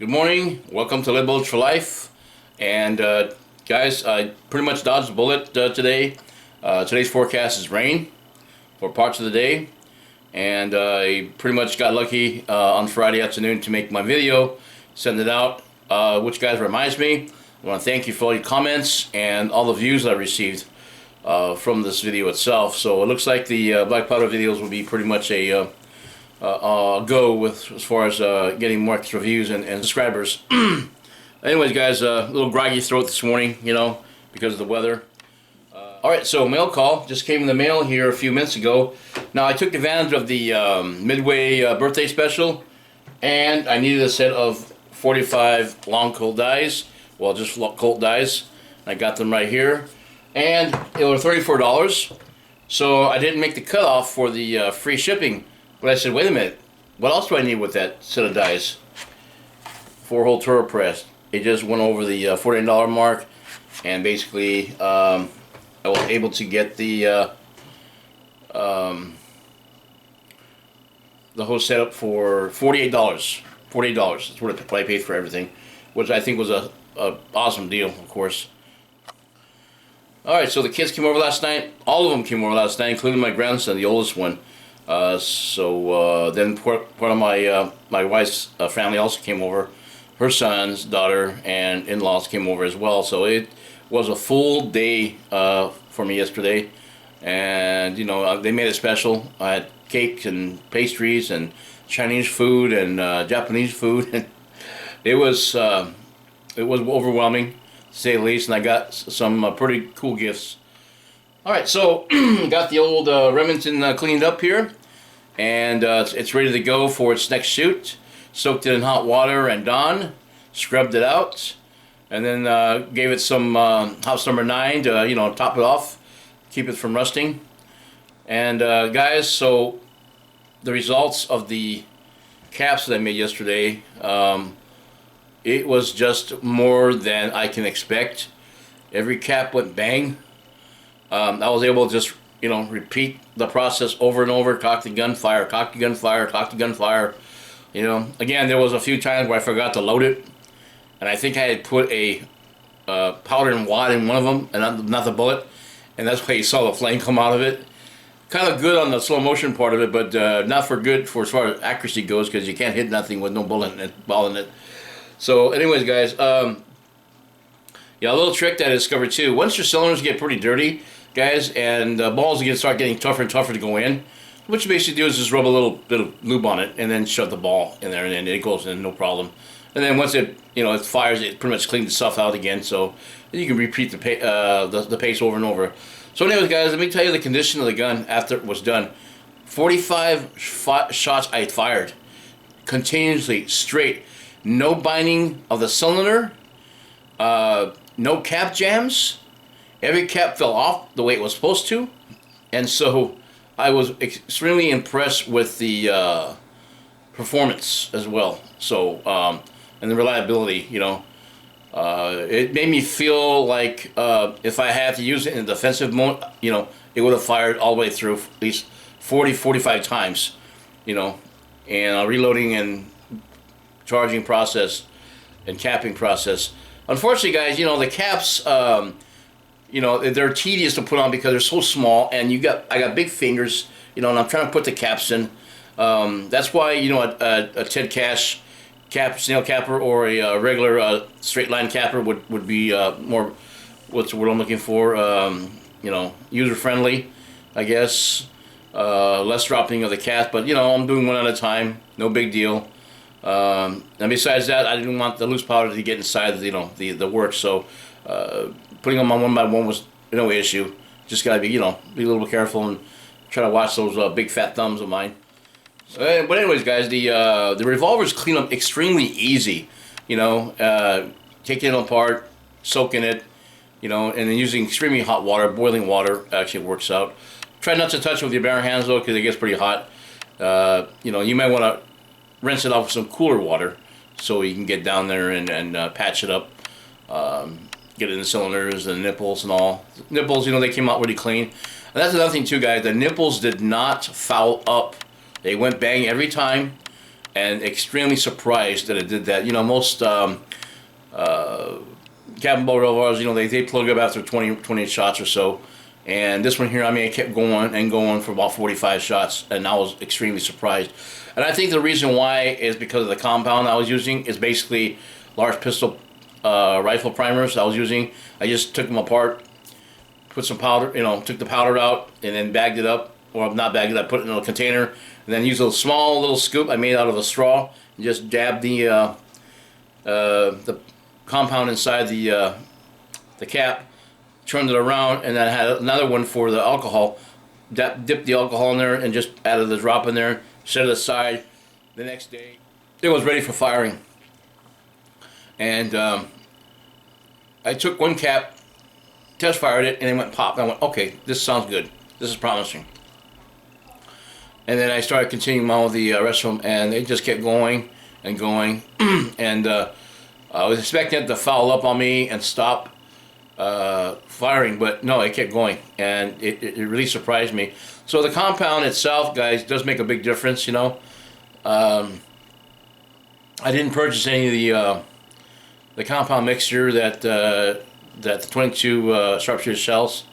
Good morning, welcome to Lead Bullets for Life. And guys, I pretty much dodged a bullet today. Today's forecast is rain for parts of the day. And I pretty much got lucky on Friday afternoon to make my video, send it out, which guys reminds me, I want to thank you for all your comments and all the views I received from this video itself. So it looks like the black powder videos will be pretty much a go with as far as getting more extra views and subscribers. Anyways, guys, a little groggy throat this morning, you know, because of the weather. Alright, so mail call just came in the mail here a few minutes ago. Now I took advantage of the Midway birthday special, and I needed a set of 45 long Colt dies. Well, just Colt dies. I got them right here, and they were $34. So I didn't make the cutoff for the free shipping. But I said, wait a minute, what else do I need with that set of dies? 4-hole turbo press. It just went over the $49 mark, and basically I was able to get the whole setup for $48. $48. That's what I paid for everything, which I think was a awesome deal, of course. Alright, so the kids came over last night. All of them came over last night, including my grandson, the oldest one. Then part of my wife's family also came over. Her son's daughter and in-laws came over as well. So it was a full day for me yesterday. And, you know, they made it special. I had cakes and pastries and Chinese food and Japanese food. And it was overwhelming, to say the least. And I got some pretty cool gifts. Alright, so got the old Remington cleaned up here, and it's ready to go for its next shoot. Soaked it in hot water and Dawn, scrubbed it out, and then gave it some house number 9 to, you know, top it off, keep it from rusting. And guys, so the results of the caps that I made yesterday, it was just more than I can expect. Every cap went bang. I was able to just, you know, repeat the process over and over. Cock the gun, fire, cock the gun, fire, cock the gun, fire. You know, again, there was a few times where I forgot to load it, and I think I had put a powder and wad in one of them, and not the bullet, and that's why you saw the flame come out of it. Kind of good on the slow motion part of it, but not for good for as far as accuracy goes, because you can't hit nothing with no bullet in it, ball in it. So, anyways, guys, yeah, a little trick that I discovered too. Once your cylinders get pretty dirty, guys, and balls start getting tougher and tougher to go in, what you basically do is just rub a little bit of lube on it and then shove the ball in there, and then it goes in, no problem. And then once it, you know, it fires, it pretty much cleans itself out again, so you can repeat the pace over and over. So anyways, guys, let me tell you the condition of the gun after it was done. 45 shots I fired continuously, straight. No binding of the cylinder, no cap jams. Every cap fell off the way it was supposed to, and so I was extremely impressed with the performance as well. So and the reliability, you know, it made me feel like if I had to use it in a defensive mode, you know, it would have fired all the way through at least 40-45 times, you know, and reloading and charging process and capping process. Unfortunately, guys, you know, the caps, you know, they're tedious to put on because they're so small, and I got big fingers, you know, and I'm trying to put the caps in. That's why, you know, a Ted Cash snail capper or a regular straight line capper would be more, what's the word I'm looking for, you know, user friendly, I guess. Less dropping of the cap, but you know, I'm doing one at a time, no big deal. And besides that, I didn't want the loose powder to get inside, you know, the work, so putting them on one by one was no issue. Just gotta be, you know, be a little bit careful and try to watch those big fat thumbs of mine. So, but anyways, guys, the revolvers clean up extremely easy. You know, taking it apart, soaking it, you know, and then using extremely hot water, boiling water actually works out. Try not to touch it with your bare hands though, because it gets pretty hot. You know, you might want to rinse it off with some cooler water so you can get down there and patch it up. Get it in the cylinders and the nipples and all. Nipples, you know, they came out really clean. And that's another thing too, guys. The nipples did not foul up. They went bang every time. and extremely surprised that it did that. You know, most cap and ball revolvers, you know, they plug up after 20 shots or so. And this one here, I mean, it kept going and going for about 45 shots, and I was extremely surprised. And I think the reason why is because of the compound I was using is basically large pistol rifle primers I was using. I just took them apart, put some powder, you know, took the powder out, and then bagged it up, or not bagged it up, put it in a container, and then used a small little scoop I made out of a straw, and just dabbed the compound inside the cap, turned it around, and then I had another one for the alcohol. Dipped the alcohol in there and just added the drop in there, set it aside. The next day, it was ready for firing. And I took one cap, test fired it, and it went pop. And I went, okay, this sounds good. This is promising. And then I started continuing on with the rest of them, and they just kept going and going. And I was expecting it to foul up on me and stop firing, but no, it kept going, and it really surprised me. So the compound itself, guys, does make a big difference, you know. I didn't purchase any of the compound mixture that the 22 sharpshooter shells,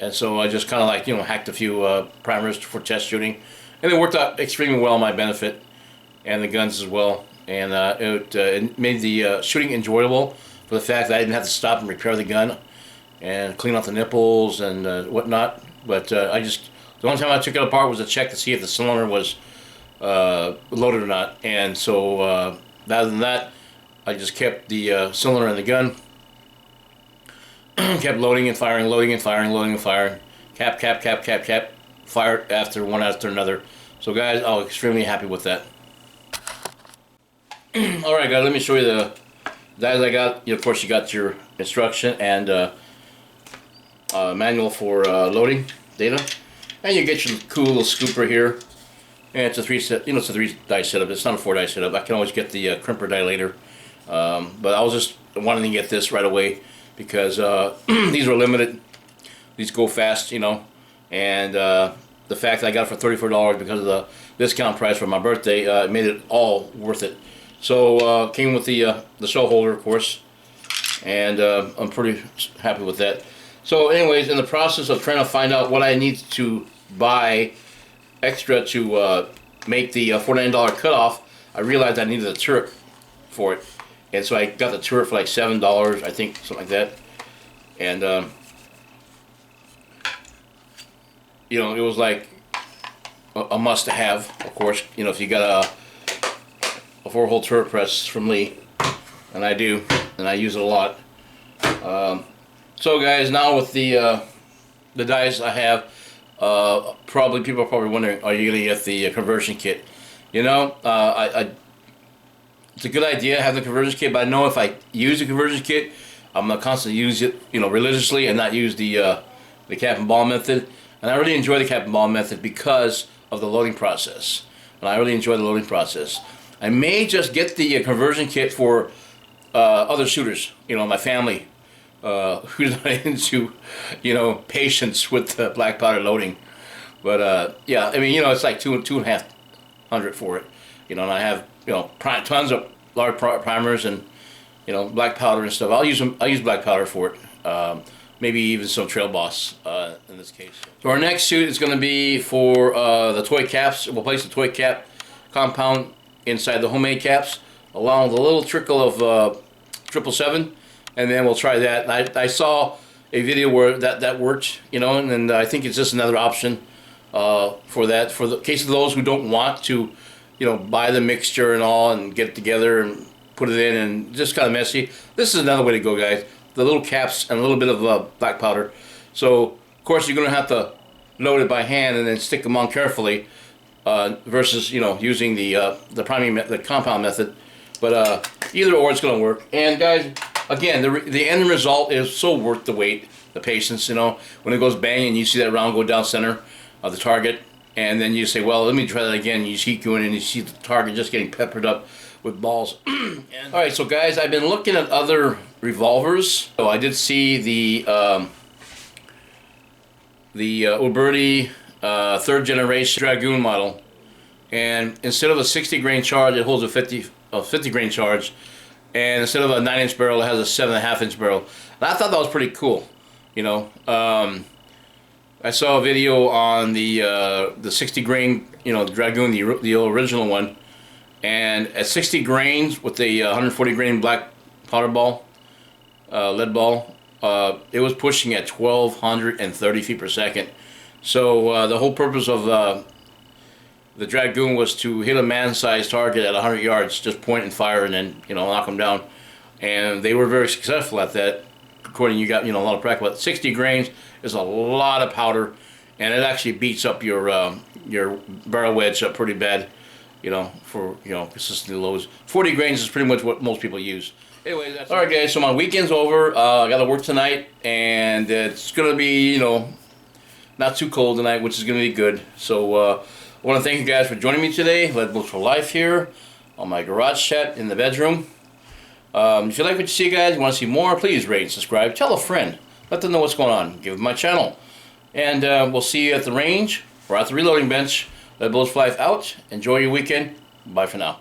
and so I just kind of like, you know, hacked a few primers for test shooting, and it worked out extremely well in my benefit, and the guns as well, and it made the shooting enjoyable for the fact that I didn't have to stop and repair the gun and clean out the nipples and whatnot. But the only time I took it apart was to check to see if the cylinder was loaded or not. And so other than that, I just kept the cylinder in the gun, kept loading and firing, loading and firing, loading and firing, cap, fired after one after another. So guys, I was extremely happy with that. All right, guys, let me show you the dies I got. Of course, you got your instruction and manual for loading data, and you get your cool little scooper here. And it's a it's a 3 die setup. It's not a 4 die setup. I can always get the crimper die later, but I was just wanting to get this right away because these are limited. These go fast, you know, and the fact that I got it for $34 because of the discount price for my birthday made it all worth it. So came with the shell holder, of course, and I'm pretty happy with that. So anyways, in the process of trying to find out what I need to buy extra to make the $49 cutoff, I realized I needed a turret for it, and so I got the turret for like $7, I think, something like that. And you know, it was like a must-have, of course. You know, if you got a 4-hole turret press from Lee, and I do, and I use it a lot. So guys, now with the dies I have, people are probably wondering, are you gonna get the conversion kit? You know, it's a good idea to have the conversion kit, but I know if I use the conversion kit, I'm gonna constantly use it, you know, religiously, and not use the cap and ball method. And I really enjoy the cap and ball method because of the loading process. And I really enjoy the loading process. I may just get the conversion kit for other shooters, you know, my family, who's not into, you know, patience with the black powder loading. But yeah, I mean, you know, it's like $2,500 for it, you know, and I have, you know, tons of large primers and, you know, black powder and stuff. I'll use black powder for it. Maybe even some Trail Boss in this case. So our next shoot is going to be for the toy caps. We'll place the toy cap compound inside the homemade caps, along with a little trickle of 777, and then we'll try that. I saw a video where that worked, you know, and I think it's just another option for that, for the case of those who don't want to, you know, buy the mixture and all and get it together and put it in and just kind of messy. This is another way to go, guys. The little caps and a little bit of black powder. So of course you're going to have to load it by hand and then stick them on carefully, versus, you know, using the priming the compound method. But either or, it's going to work. And guys, again, the end result is so worth the wait, the patience. You know, when it goes bang and you see that round go down center of the target, and then you say, well, let me try that again. You keep going and you see the target just getting peppered up with balls. Alright, so guys, I've been looking at other revolvers. So I did see the Uberti 3rd generation Dragoon model. and instead of a 60 grain charge, it holds a 50 grain charge, and instead of a 9-inch barrel, it has a 7.5-inch barrel. And I thought that was pretty cool. You know, I saw a video on the 60 grain, you know, the Dragoon, the original one, and at 60 grains with the 140 grain black powder ball, lead ball, it was pushing at 1,230 feet per second. So the whole purpose of the Dragoon was to hit a man-sized target at 100 yards, just point and fire, and then, you know, knock them down. And they were very successful at that. According, you got, you know, a lot of practice. But 60 grains is a lot of powder, and it actually beats up your barrel wedge up pretty bad. You know, for, you know, consistently lows. 40 grains is pretty much what most people use. Anyway, that's all right, guys. So my weekend's over. I got to work tonight, and it's gonna be, you know, not too cold tonight, which is gonna be good. So I want to thank you guys for joining me today. Lead Bullets for Life here on my garage chat in the bedroom. If you like what you see, guys, you want to see more, please rate and subscribe. Tell a friend. Let them know what's going on. Give them my channel. And we'll see you at the range or at the reloading bench. Lead Bullets for Life out. Enjoy your weekend. Bye for now.